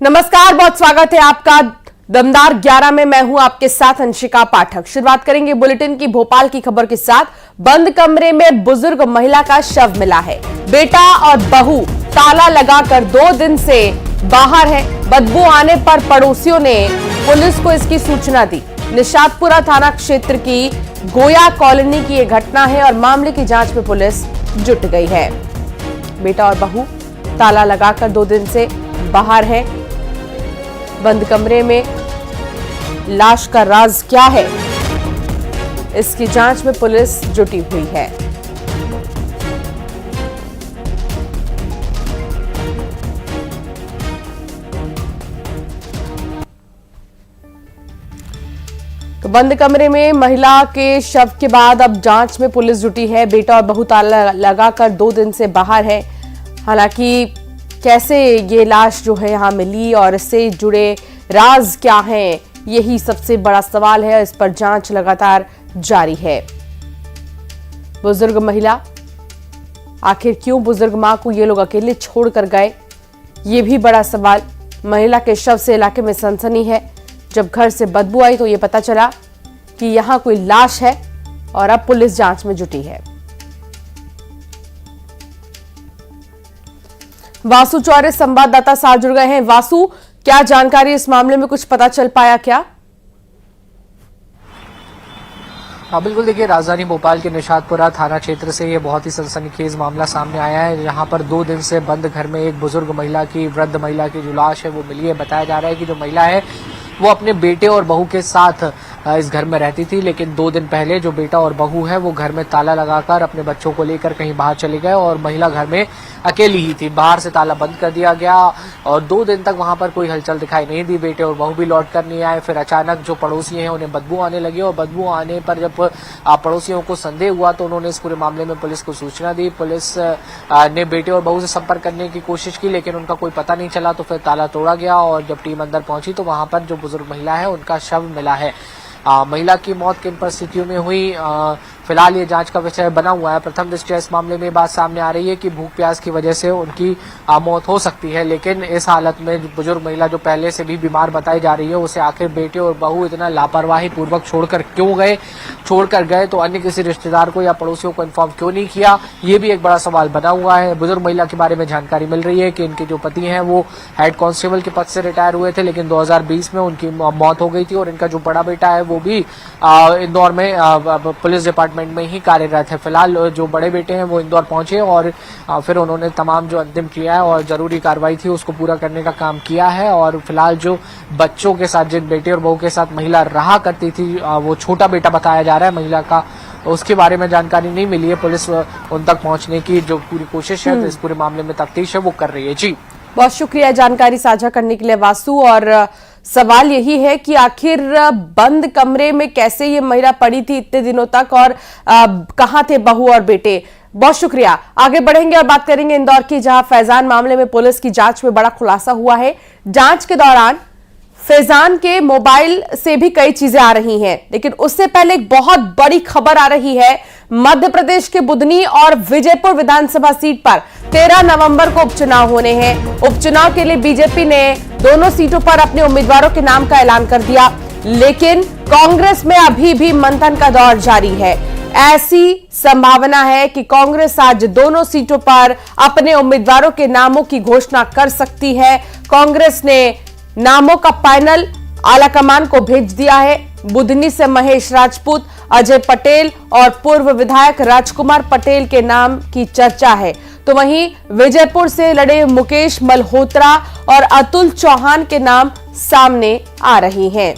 नमस्कार, बहुत स्वागत है आपका दमदार 11 में। मैं हूं आपके साथ अंशिका पाठक। शुरुआत करेंगे बुलेटिन की भोपाल की खबर के साथ। बंद कमरे में बुजुर्ग महिला का शव मिला है। बेटा और बहू ताला लगाकर 2 दिन से बाहर है। बदबू आने पर पड़ोसियों ने पुलिस को इसकी सूचना दी। निशातपुरा थाना क्षेत्र की गोया कॉलोनी की यह घटना है और मामले की जांच में पुलिस जुट गई है। बेटा और बहू ताला लगाकर 2 दिन से बाहर है। बंद कमरे में लाश का राज क्या है, इसकी जांच में पुलिस जुटी हुई है। तो बंद कमरे में महिला के शव के बाद अब जांच में पुलिस जुटी है। बेटा और बहू ताला लगाकर 2 दिन से बाहर है। हालांकि कैसे ये लाश जो है यहां मिली और इससे जुड़े राज क्या हैं, यही सबसे बड़ा सवाल है। इस पर जांच लगातार जारी है। बुजुर्ग महिला, आखिर क्यों बुजुर्ग मां को ये लोग अकेले छोड़कर गए, ये भी बड़ा सवाल। महिला के शव से इलाके में सनसनी है। जब घर से बदबू आई तो ये पता चला कि यहां कोई लाश है और अब पुलिस जांच में जुटी है। वासु चौरे संवाददाता साथ जुड़ गए हैं। वासु, क्या जानकारी इस मामले में, कुछ पता चल पाया क्या? हाँ बिल्कुल, देखिए राजधानी भोपाल के निशातपुरा थाना क्षेत्र से ये बहुत ही सनसनीखेज मामला सामने आया है। यहाँ पर 2 दिन से बंद घर में एक बुजुर्ग महिला की, वृद्ध महिला की जो लाश है वो मिली है। बताया जा रहा है कि जो महिला है वो अपने बेटे और बहू के साथ इस घर में रहती थी, लेकिन 2 दिन पहले जो बेटा और बहू है वो घर में ताला लगाकर अपने बच्चों को लेकर कहीं बाहर चले गए और महिला घर में अकेली ही थी। बाहर से ताला बंद कर दिया गया और 2 दिन तक वहां पर कोई हलचल दिखाई नहीं दी। बेटे और बहू भी लौट कर नहीं आए। फिर अचानक जो पड़ोसी हैं उन्हें बदबू आने लगी और बदबू आने पर जब पड़ोसियों को संदेह हुआ तो उन्होंने इस पूरे मामले में पुलिस को सूचना दी। पुलिस ने बेटे और बहू से संपर्क करने की कोशिश की, लेकिन उनका कोई पता नहीं चला। तो फिर ताला तोड़ा गया और जब टीम अंदर पहुंची तो वहां पर जो बुजुर्ग महिला है उनका शव मिला है। महिला की मौत किन परिस्थितियों में हुई, फिलहाल ये जांच का विषय बना हुआ है। प्रथम दृष्टया इस मामले में बात सामने आ रही है कि भूख प्यास की वजह से उनकी मौत हो सकती है, लेकिन इस हालत में बुजुर्ग महिला जो पहले से भी बीमार बताई जा रही है, उसे आखिर बेटे और बहू इतना लापरवाही पूर्वक छोड़कर क्यों गए, छोड़कर गए तो अन्य किसी रिश्तेदार को या पड़ोसियों को इन्फॉर्म क्यों नहीं किया, ये भी एक बड़ा सवाल बना हुआ है। बुजुर्ग महिला के बारे में जानकारी मिल रही है कि इनके जो पति हैं वो हेड कांस्टेबल के पद से रिटायर हुए थे, लेकिन 2020 में उनकी मौत हो गई थी और इनका जो बड़ा बेटा है वो भी इंदौर में पुलिस डिपार्टमेंट में ही कार्यरत है। फिलहाल जो बड़े बेटे हैं वो इंदौर पहुंचे और फिर उन्होंने तमाम जो अंतिम क्रिया है और जरूरी कार्रवाई थी उसको पूरा करने का काम किया है। और फिलहाल जो बच्चों के साथ, जिन बेटे और बहू के साथ महिला रहा करती थी, वो छोटा बेटा बताया जा रहा है महिला का, उसके बारे में जानकारी नहीं मिली है। पुलिस उन तक पहुंचने की जो पूरी कोशिश है, तो इस पूरे मामले में तफ्तीश है वो कर रही है। जी बहुत शुक्रिया जानकारी साझा करने के लिए वासु। और सवाल यही है कि आखिर बंद कमरे में कैसे ये महिला पड़ी थी इतने दिनों तक और कहां थे बहू और बेटे। बहुत शुक्रिया। आगे बढ़ेंगे और बात करेंगे इंदौर की, जहां फैजान मामले में पुलिस की जांच में बड़ा खुलासा हुआ है। जांच के दौरान फैजान के मोबाइल से भी कई चीजें आ रही हैं, लेकिन उससे पहले एक बहुत बड़ी खबर आ रही है। मध्य प्रदेश के बुधनी और विजयपुर विधानसभा सीट पर 13 नवंबर को उपचुनाव होने हैं। उपचुनाव के लिए बीजेपी ने दोनों सीटों पर अपने उम्मीदवारों के नाम का ऐलान कर दिया, लेकिन कांग्रेस में अभी भी मंथन का दौर जारी है। ऐसी संभावना है कि कांग्रेस आज दोनों सीटों पर अपने उम्मीदवारों के नामों की घोषणा कर सकती है। कांग्रेस ने नामों का पैनल आलाकमान को भेज दिया है। बुधनी से महेश राजपूत, अजय पटेल और पूर्व विधायक राजकुमार पटेल के नाम की चर्चा है। तो वहीं विजयपुर से लड़े मुकेश मल्होत्रा और अतुल चौहान के नाम सामने आ रही हैं।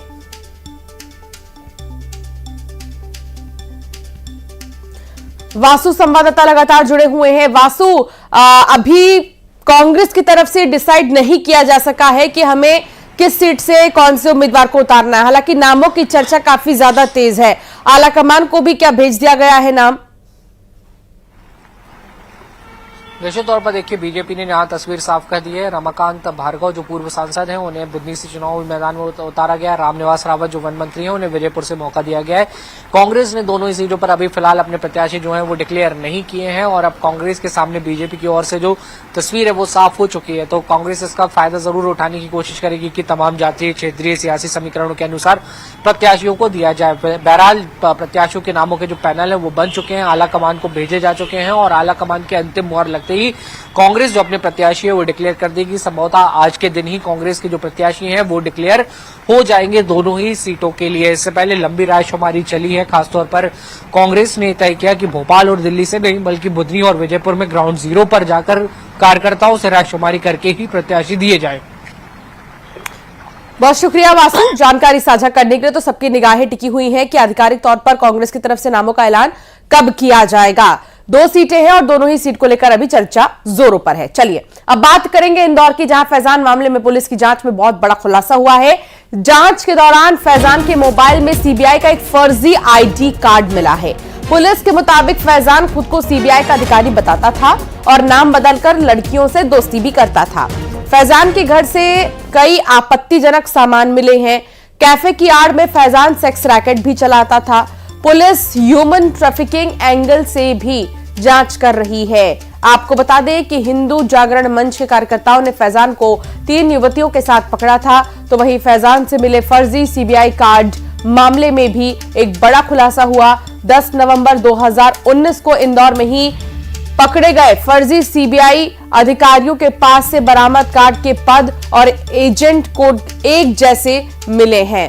वासु संवाददाता लगातार जुड़े हुए हैं। वासु, अभी कांग्रेस की तरफ से डिसाइड नहीं किया जा सका है कि हमें किस सीट से कौन से उम्मीदवार को उतारना है। हालांकि नामों की चर्चा काफी ज्यादा तेज है। आलाकमान को भी क्या भेज दिया गया है नाम? निश्चित तौर पर देखिए बीजेपी ने यहाँ तस्वीर साफ कर दी है। रमाकांत भार्गव जो पूर्व सांसद हैं उन्हें बुधनी से चुनाव मैदान में उतारा गया। रामनिवास रावत जो वन मंत्री हैं उन्हें विजयपुर से मौका दिया गया है। कांग्रेस ने दोनों ही सीटों पर अभी फिलहाल अपने प्रत्याशी जो हैं वो डिक्लेयर नहीं किए हैं और अब कांग्रेस के सामने बीजेपी की ओर से जो तस्वीर है वो साफ हो चुकी है। तो कांग्रेस इसका फायदा जरूर उठाने की कोशिश करेगी कि तमाम जातीय क्षेत्रीय सियासी समीकरणों के अनुसार प्रत्याशियों को दिया जाए। बहरहाल प्रत्याशियों के नामों के जो पैनल है वो बन चुके हैं, आला कमान को भेजे जा चुके हैं और आला कमान के अंतिम मुहर लगते ही कांग्रेस जो अपने प्रत्याशी है वो डिक्लेयर कर देगी। संभवतः आज के दिन ही कांग्रेस के जो प्रत्याशी हैं वो डिक्लेयर हो जाएंगे दोनों ही सीटों के लिए। इससे पहले लंबी रायशुमारी चली है। खासतौर पर कांग्रेस ने तय किया कि भोपाल और दिल्ली से नहीं बल्कि बुधनी और विजयपुर में ग्राउंड जीरो पर जाकर कार्यकर्ताओं से रायशुमारी करके ही प्रत्याशी दिए जाए। बहुत शुक्रिया वासु जानकारी साझा करने के लिए। तो सबकी निगाहें टिकी हुई हैं कि आधिकारिक तौर पर कांग्रेस की तरफ से नामों का ऐलान कब किया जाएगा। 2 सीटें हैं और दोनों ही सीट को लेकर अभी चर्चा जोरों पर है। चलिए अब बात करेंगे इंदौर की, जहां फैजान मामले में पुलिस की जांच में बहुत बड़ा खुलासा हुआ है। जांच के दौरान फैजान के मोबाइल में सीबीआई का एक फर्जी आईडी कार्ड मिला है। पुलिस के मुताबिक फैजान खुद को सीबीआई का अधिकारी बताता था और नाम बदलकर लड़कियों से दोस्ती भी करता था। फैजान के घर से कई आपत्तिजनक सामान मिले हैं। कैफे की आड़ में फैजान सेक्स रैकेट भी चलाता था। पुलिस ह्यूमन ट्रैफिकिंग एंगल से भी जांच कर रही है। आपको बता दें कि हिंदू जागरण मंच के कार्यकर्ताओं ने फैजान को 3 युवतियों के साथ पकड़ा था। तो वहीं फैजान से मिले फर्जी सीबीआई कार्ड मामले में भी एक बड़ा खुलासा हुआ। 10 नवंबर 2019 को इंदौर में ही पकड़े गए फर्जी सीबीआई अधिकारियों के पास से बरामद कार्ड के पद और एजेंट कोड एक जैसे मिले हैं।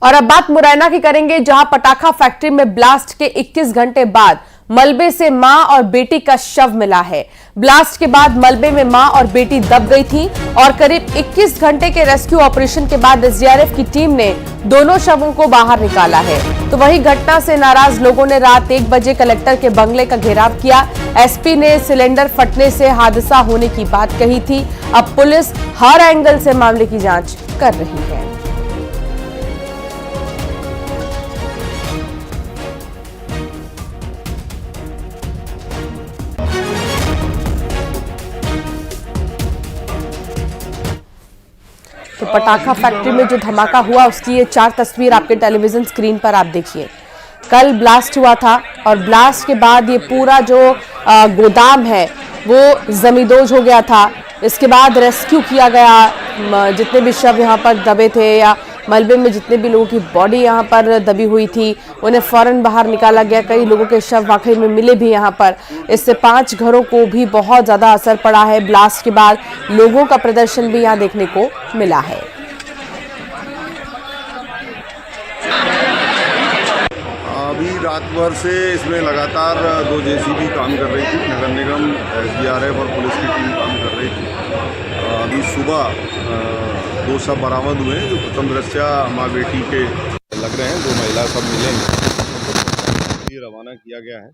और अब बात मुरैना की करेंगे, जहां पटाखा फैक्ट्री में ब्लास्ट के 21 घंटे बाद मलबे से मां और बेटी का शव मिला है। ब्लास्ट के बाद मलबे में मां और बेटी दब गई थी और करीब 21 घंटे के रेस्क्यू ऑपरेशन के बाद एसडीआरएफ की टीम ने दोनों शवों को बाहर निकाला है। तो वहीं घटना से नाराज लोगों ने रात 1 बजे कलेक्टर के बंगले का घेराव किया। एसपी ने सिलेंडर फटने से हादसा होने की बात कही थी। अब पुलिस हर एंगल से मामले की जांच कर रही है। तो पटाखा फैक्ट्री में जो धमाका हुआ उसकी ये 4 तस्वीर आपके टेलीविजन स्क्रीन पर आप देखिए। कल ब्लास्ट हुआ था और ब्लास्ट के बाद ये पूरा जो गोदाम है वो जमींदोज हो गया था। इसके बाद रेस्क्यू किया गया। जितने भी शव यहाँ पर दबे थे या मलबे में जितने भी लोगों की बॉडी यहाँ पर दबी हुई थी उन्हें फौरन बाहर निकाला गया। कई लोगों के शव वाकई में मिले भी यहाँ पर। इससे 5 घरों को भी बहुत ज्यादा असर पड़ा है। ब्लास्ट के बाद लोगों का प्रदर्शन भी यहाँ देखने को मिला है। अभी रात भर से इसमें लगातार 2 जेसीबी काम कर रही थी। नगर निगम, एसडीआरएफ और पुलिस की टीम काम कर रही थी। अभी सुबह 2 शव बरामद हुए हैं जो प्रथम दृष्टया माँ बेटी के लग रहे हैं। 2 महिला सब मिले हैं। ये रवाना किया गया है।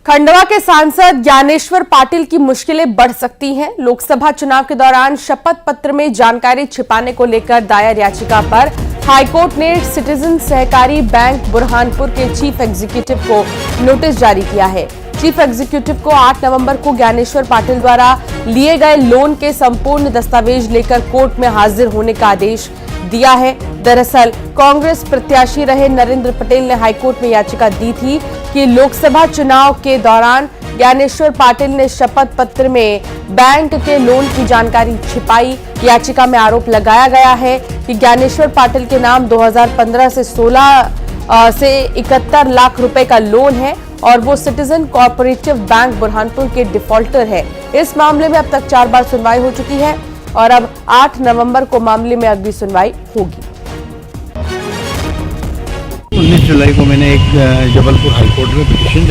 खंडवा के सांसद ज्ञानेश्वर पाटिल की मुश्किलें बढ़ सकती हैं। लोकसभा चुनाव के दौरान शपथ पत्र में जानकारी छिपाने को लेकर दायर याचिका पर हाईकोर्ट ने सिटीजन सहकारी बैंक बुरहानपुर के चीफ एग्जीक्यूटिव को नोटिस जारी किया है। चीफ एग्जीक्यूटिव को 8 नवंबर को ज्ञानेश्वर पाटिल द्वारा लिए गए लोन के संपूर्ण दस्तावेज लेकर कोर्ट में हाजिर होने का आदेश दिया है। दरअसल कांग्रेस प्रत्याशी रहे नरेंद्र पटेल ने हाईकोर्ट में याचिका दी थी कि लोकसभा चुनाव के दौरान ज्ञानेश्वर पाटिल ने शपथ पत्र में बैंक के लोन की जानकारी छिपाई। याचिका में आरोप लगाया गया है कि ज्ञानेश्वर पाटिल के नाम 2015 से 16 से 71 लाख रुपए का लोन है और वो सिटीजन कोऑपरेटिव बैंक बुरहानपुर के डिफॉल्टर है। इस मामले में अब तक 4 बार सुनवाई हो चुकी है और अब 8 नवंबर को मामले में अगली सुनवाई होगी। 19 जुलाई को मैंने एक जबलपुर हाईकोर्ट में पिटीशन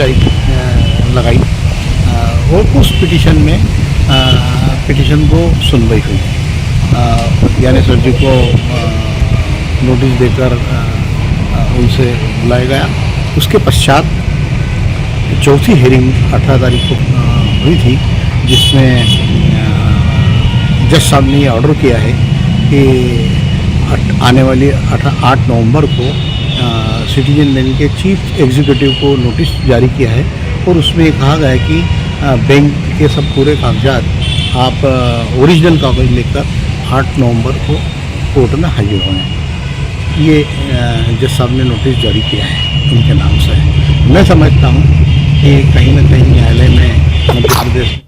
लगाई और उस पिटीशन में पिटीशन को सुनवाई हुई। ज्ञानेश्वर जी को नोटिस देकर उनसे बुलाया गया। उसके पश्चात चौथी हेयरिंग 18 तारीख को हुई थी, जिसमें जज साहब ने ये ऑर्डर किया है कि आने वाली 8 नवंबर को सिटीजन बैंक के चीफ एग्जीक्यूटिव को नोटिस जारी किया है और उसमें कहा गया है कि बैंक के सब पूरे कागजात आप ओरिजिनल कागज लेकर 8 नवंबर को कोर्ट में हाजिर होंगे। ये जज साहब ने नोटिस जारी किया है उनके नाम से। मैं समझता हूँ कि कहीं न कहीं न्यायालय में मध्य प्रदेश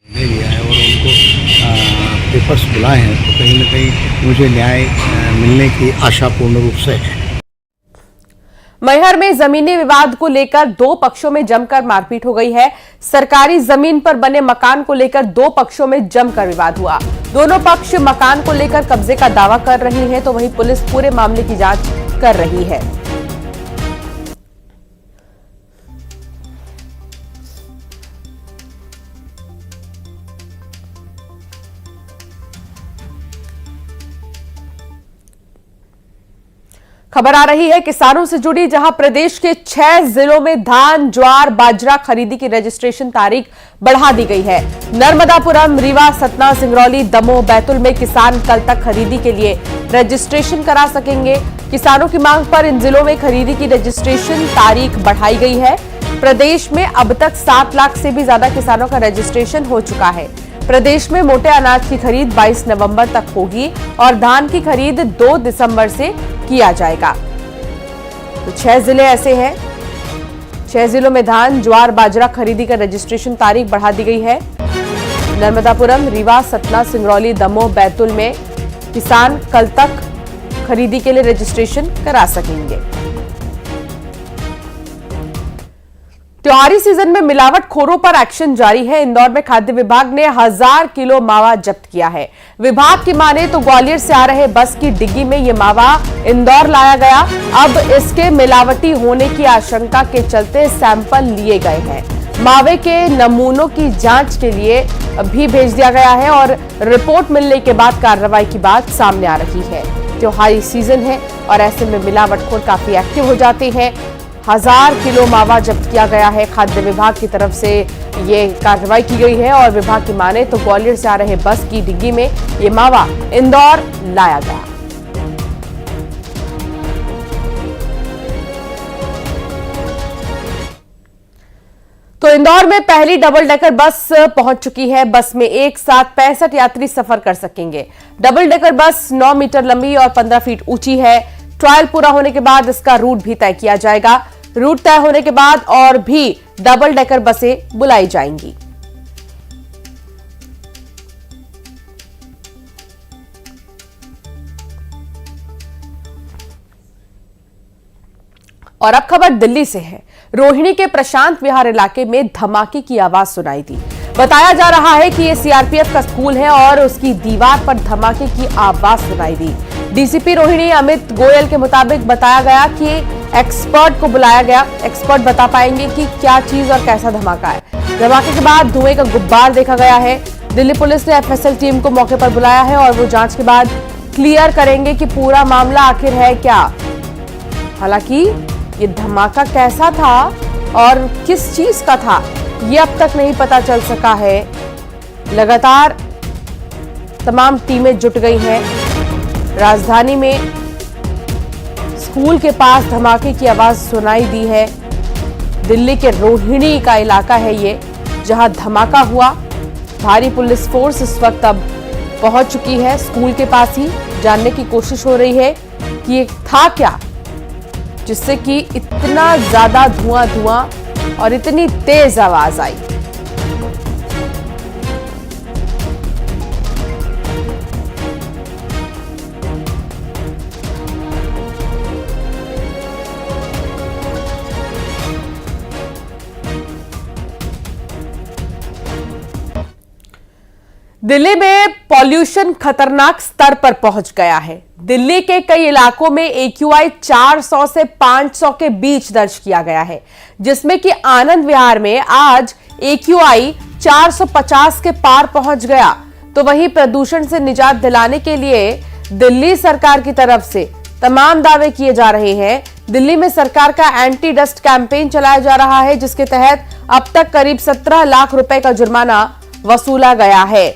ले लिया है और उनको पेपर्स बुलाए हैं, तो कहीं न कहीं मुझे न्याय मिलने की आशा पूर्ण रूप से है। मैहर में जमीनी विवाद को लेकर दो पक्षों में जमकर मारपीट हो गई है। सरकारी जमीन पर बने मकान को लेकर दो पक्षों में जमकर विवाद हुआ। दोनों पक्ष मकान को लेकर कब्जे का दावा कर रही हैं, तो वहीं पुलिस पूरे मामले की जांच कर रही है। खबर आ रही है किसानों से जुड़ी, जहां प्रदेश के 6 जिलों में धान, ज्वार, बाजरा खरीदी की रजिस्ट्रेशन तारीख बढ़ा दी गई है। नर्मदापुरम, रीवा, सतना, सिंगरौली, दमोह, बैतूल में किसान कल तक खरीदी के लिए रजिस्ट्रेशन करा सकेंगे। किसानों की मांग पर इन जिलों में खरीदी की रजिस्ट्रेशन तारीख बढ़ाई गई है। प्रदेश में अब तक 7 लाख से भी ज्यादा किसानों का रजिस्ट्रेशन हो चुका है। प्रदेश में मोटे अनाज की खरीद 22 नवंबर तक होगी और धान की खरीद 2 दिसंबर से किया जाएगा। तो 6 जिले ऐसे हैं, 6 जिलों में धान, ज्वार, बाजरा खरीदी का रजिस्ट्रेशन तारीख बढ़ा दी गई है। नर्मदापुरम, रीवा, सतना, सिंगरौली, दमोह, बैतूल में किसान कल तक खरीदी के लिए रजिस्ट्रेशन करा सकेंगे। त्योहारी सीजन में मिलावटखोरों पर एक्शन जारी है। इंदौर में खाद्य विभाग ने 1000 किलो मावा जब्त किया है। विभाग की माने तो ग्वालियर से आ रहे बस की डिग्गी में यह मावा इंदौर लाया गया। अब इसके मिलावटी होने की आशंका के चलते सैंपल लिए गए हैं। मावे के नमूनों की जांच के लिए भी भेज दिया गया है और रिपोर्ट मिलने के बाद कार्रवाई की बात सामने आ रही है। त्योहारी सीजन है और ऐसे में मिलावटखोर काफी एक्टिव हो जाते हैं। 1000 किलो मावा जब्त किया गया है। खाद्य विभाग की तरफ से ये कार्रवाई की गई है और विभाग की माने तो ग्वालियर से आ रहे बस की डिग्गी में ये मावा इंदौर लाया गया। तो इंदौर में पहली डबल डेकर बस पहुंच चुकी है। बस में एक साथ 65 यात्री सफर कर सकेंगे। डबल डेकर बस 9 मीटर लंबी और 15 फीट ऊंची है। ट्रायल पूरा होने के बाद इसका रूट भी तय किया जाएगा। रूट तय होने के बाद और भी डबल डेकर बसें बुलाई जाएंगी। और अब खबर दिल्ली से है। रोहिणी के प्रशांत विहार इलाके में धमाके की आवाज सुनाई दी। बताया जा रहा है कि यह सीआरपीएफ का स्कूल है और उसकी दीवार पर धमाके की आवाज सुनाई दी। डीसीपी रोहिणी अमित गोयल के मुताबिक बताया गया कि एक्सपर्ट को बुलाया गया। एक्सपर्ट बता पाएंगे कि क्या चीज और कैसा धमाका है। धमाके के बाद धुएं का गुब्बार देखा गया है। दिल्ली पुलिस ने एफएसएल टीम को मौके पर बुलाया है और वो जांच के बाद क्लियर करेंगे कि पूरा मामला आखिर है क्या। हालांकि ये धमाका कैसा था और किस चीज का था, ये अब तक नहीं पता चल सका है। लगातार तमाम टीमें जुट गई हैं। राजधानी में स्कूल के पास धमाके की आवाज सुनाई दी है। दिल्ली के रोहिणी का इलाका है ये, जहां धमाका हुआ। भारी पुलिस फोर्स इस वक्त अब पहुंच चुकी है स्कूल के पास ही। जानने की कोशिश हो रही है कि ये था क्या, जिससे कि इतना ज्यादा धुआं और इतनी तेज आवाज आई। दिल्ली में पॉल्यूशन खतरनाक स्तर पर पहुंच गया है। दिल्ली के कई इलाकों में AQI 400 से 500 के बीच दर्ज किया गया है, जिसमें कि आनंद विहार में आज AQI 450 के पार पहुंच गया। तो वहीं प्रदूषण से निजात दिलाने के लिए दिल्ली सरकार की तरफ से तमाम दावे किए जा रहे हैं। दिल्ली में सरकार का एंटी डस्ट कैंपेन चलाया जा रहा है, जिसके तहत अब तक करीब 17 लाख रुपए का जुर्माना वसूला गया है।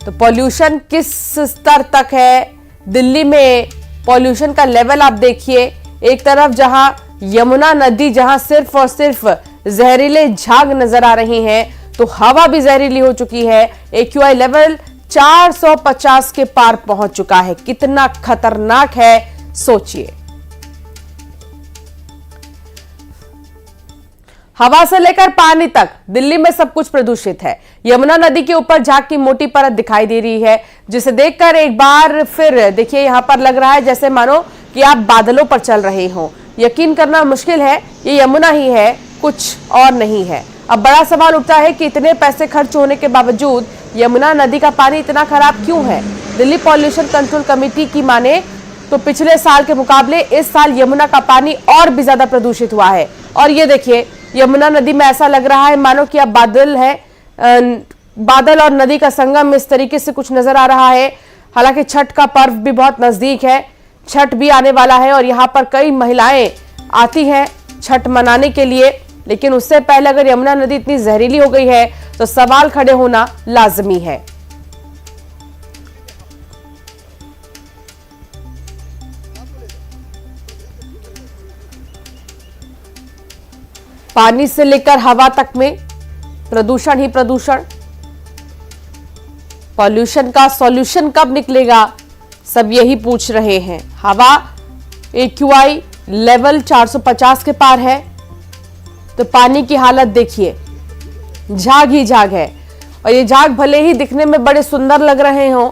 तो पॉल्यूशन किस स्तर तक है दिल्ली में, पॉल्यूशन का लेवल आप देखिए। एक तरफ जहां यमुना नदी, जहां सिर्फ और सिर्फ जहरीले झाग नजर आ रहे हैं, तो हवा भी जहरीली हो चुकी है। AQI लेवल 450 के पार पहुंच चुका है। कितना खतरनाक है सोचिए। हवा से लेकर पानी तक दिल्ली में सब कुछ प्रदूषित है। यमुना नदी के ऊपर झाग की मोटी परत दिखाई दे रही है, जिसे देखकर एक बार फिर देखिए यहां पर लग रहा है जैसे मानो कि आप बादलों पर चल रहे हो। यकीन करना मुश्किल है, ये यमुना ही है, कुछ और नहीं है। अब बड़ा सवाल उठता है कि इतने पैसे खर्च होने के बावजूद यमुना नदी का पानी इतना खराब क्यों है। दिल्ली पॉल्यूशन कंट्रोल कमेटी की माने तो पिछले साल के मुकाबले इस साल यमुना का पानी और भी ज्यादा प्रदूषित हुआ है। और ये देखिए यमुना नदी में ऐसा लग रहा है मानो कि अब बादल है, बादल और नदी का संगम इस तरीके से कुछ नजर आ रहा है। हालांकि छठ का पर्व भी बहुत नजदीक है, छठ भी आने वाला है और यहाँ पर कई महिलाएं आती हैं छठ मनाने के लिए। लेकिन उससे पहले अगर यमुना नदी इतनी जहरीली हो गई है तो सवाल खड़े होना लाजमी है। पानी से लेकर हवा तक में प्रदूषण ही प्रदूषण। पॉल्यूशन का सॉल्यूशन कब निकलेगा, सब यही पूछ रहे हैं। हवा AQI लेवल 450 के पार है, तो पानी की हालत देखिए, झाग ही झाग है। और ये झाग भले ही दिखने में बड़े सुंदर लग रहे हों,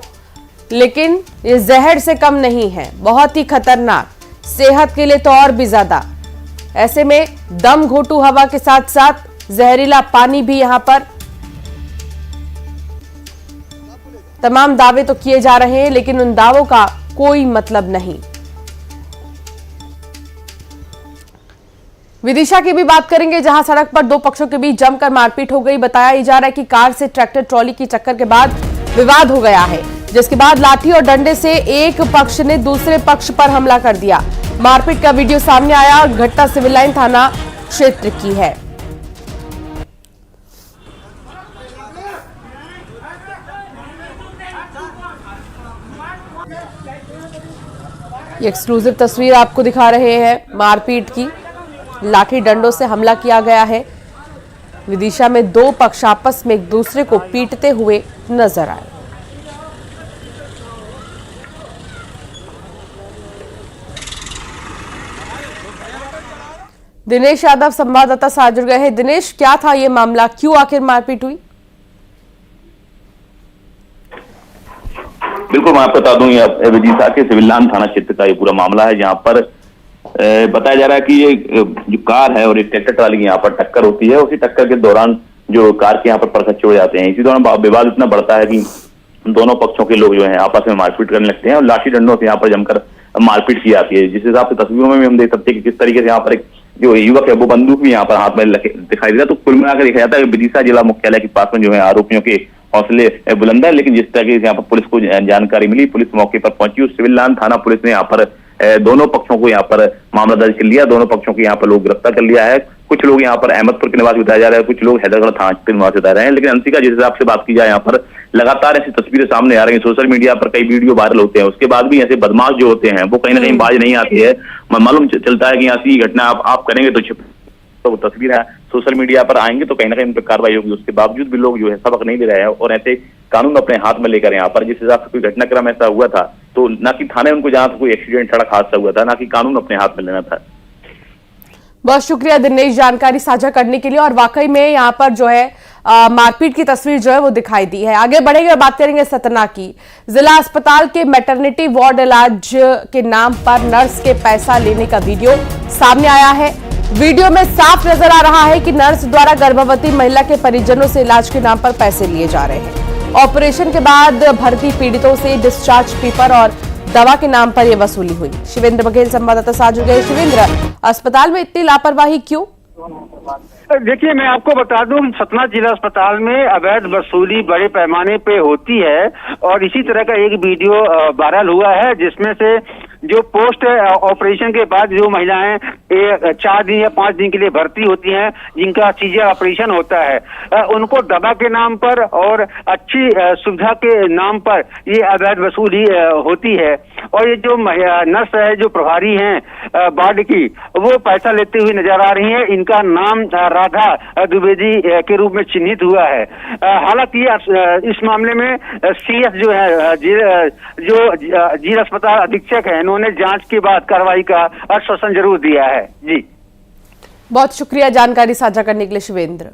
लेकिन ये जहर से कम नहीं है, बहुत ही खतरनाक, सेहत के लिए तो और भी ज्यादा। ऐसे में दम घोटू हवा के साथ साथ जहरीला पानी भी यहां पर। तमाम दावे तो किए जा रहे हैं, लेकिन उन दावों का कोई मतलब नहीं। विदिशा की भी बात करेंगे, जहां सड़क पर दो पक्षों के बीच जमकर मारपीट हो गई। बताया जा रहा है कि कार से ट्रैक्टर ट्रॉली की टक्कर के बाद विवाद हो गया है, जिसके बाद लाठी और डंडे से एक पक्ष ने दूसरे पक्ष पर हमला कर दिया। मारपीट का वीडियो सामने आया और घटना सिविल लाइन थाना क्षेत्र की है। ये एक्सक्लूसिव तस्वीर आपको दिखा रहे हैं मारपीट की। लाठी डंडों से हमला किया गया है। विदिशा में दो पक्ष आपस में एक दूसरे को पीटते हुए नजर आए। दिनेश यादव संवाददाता साथ जुड़ गए हैं। दिनेश, क्या था ये मामला, क्यों आखिर मारपीट हुई? बिल्कुल, मैं आपको बता दूं, ये विदिशा के सिविल लाइन थाना क्षेत्र का ये पूरा मामला है, जहां पर बताया जा रहा है कि ये जो कार है और एक ट्रैक्टर ट्राली की यहाँ पर टक्कर होती है। उसी टक्कर के दौरान जो कार के यहाँ पर परखच्चे हो जाते हैं। इसी दौरान विवाद इतना बढ़ता है कि दोनों पक्षों के लोग जो हैं आपस में मारपीट करने लगते हैं और लाठी डंडों से यहाँ पर जमकर मारपीट की जाती है। जिस हिसाब से तस्वीरों में भी हम देख सकते हैं कि किस तरीके से यहाँ पर एक जो युवक है वो बंदूक भी यहाँ पर हाथ में दिखाई दे रहा है। तो कुल मिलाकर देखा जाता है कि विदिशा जिला मुख्यालय के पास में जो है आरोपियों के हौसले बुलंद है। लेकिन जिस तरीके से यहाँ पर पुलिस को जानकारी मिली, पुलिस मौके पर पहुंची। सिविल लाइन थाना पुलिस ने यहाँ पर दोनों पक्षों को यहाँ पर मामला दर्ज कर लिया। दोनों पक्षों को यहाँ पर लोग गिरफ्तार कर लिया है। कुछ लोग यहाँ पर अहमदपुर के निवासी बताया जा रहा है, कुछ लोग हैदरगढ़ थाना के निवासी बता रहे हैं। लेकिन अंतिका जिस हिसाब से बात की जाए, यहाँ पर लगातार ऐसी तस्वीरें सामने आ रही हैं। सोशल मीडिया पर कई वीडियो वायरल होते हैं, उसके बाद भी ऐसे बदमाश जो होते हैं वो कहीं ना कहीं बाज नहीं आती है। मालूम चलता है कि ऐसी घटना आप करेंगे तो छिप तो तस्वीर है सोशल मीडिया पर आएंगे तो कहीं ना कहीं उन पर कार्रवाई होगी। उसके बावजूद भी लोग जो है सबक नहीं ले रहे हैं और ऐसे कानून अपने हाथ में लेकर यहाँ पर जिस हिसाब से कोई घटनाक्रम ऐसा हुआ था तो ना कि थाने उनको जहां कोई एक्सीडेंट सड़क हादसा हुआ था, ना कि कानून अपने हाथ में लेना था। बहुत शुक्रिया दिनेश जानकारी साझा करने के लिए। और वाकई में यहाँ पर जो है मारपीट की तस्वीर जो है वो दिखाई दी है। आगे बढ़ेंगे, बात करेंगे सतना की। जिला अस्पताल के मैटरनिटी वार्ड इलाज के नाम पर नर्स के पैसा लेने का वीडियो सामने आया है। वीडियो में साफ नजर आ रहा है कि नर्स द्वारा गर्भवती महिला के परिजनों से इलाज के नाम पर पैसे लिए जा रहे हैं। ऑपरेशन के बाद भर्ती पीड़ितों से डिस्चार्ज पेपर और दवा के नाम पर यह वसूली हुई। शिवेंद्र बघेल संवाददाता साथ जुड़ गए। शिवेंद्र, अस्पताल में इतनी लापरवाही क्यों? देखिए, मैं आपको बता दूं, सतना जिला अस्पताल में अवैध वसूली बड़े पैमाने पे होती है और इसी तरह का एक वीडियो वायरल हुआ है जिसमें से जो पोस्ट ऑपरेशन के बाद जो महिलाएं 4 दिन या 5 दिन के लिए भर्ती होती हैं, जिनका सीजर ऑपरेशन होता है, उनको दवा के नाम पर और अच्छी सुविधा के नाम पर ये अवैध वसूली होती है। और ये जो नर्स है, जो प्रभारी हैं वार्ड की, वो पैसा लेते हुए नजर आ रही हैं। इनका नाम राधा द्विवेदी के रूप में चिन्हित हुआ है। हालांकि इस मामले में CS जो है, जो जिला अस्पताल अधीक्षक है, इन्होंने जांच के बाद कार्रवाई का आश्वासन जरूर दिया है। जी, बहुत शुक्रिया जानकारी साझा करने के लिए शिवेंद्र।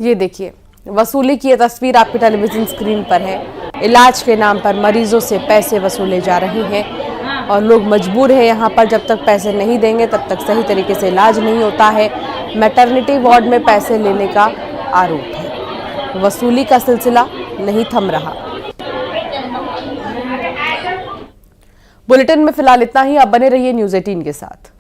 ये देखिए, वसूली की ये तस्वीर आपकी टेलीविजन स्क्रीन पर है। इलाज के नाम पर मरीजों से पैसे वसूले जा रहे हैं और लोग मजबूर हैं यहाँ पर। जब तक पैसे नहीं देंगे तब तक सही तरीके से इलाज नहीं होता है। मैटरनिटी वार्ड में पैसे लेने का आरोप है। वसूली का सिलसिला नहीं थम रहा। बुलेटिन में फिलहाल इतना ही। आप बने रहिए न्यूज़ 18 के साथ।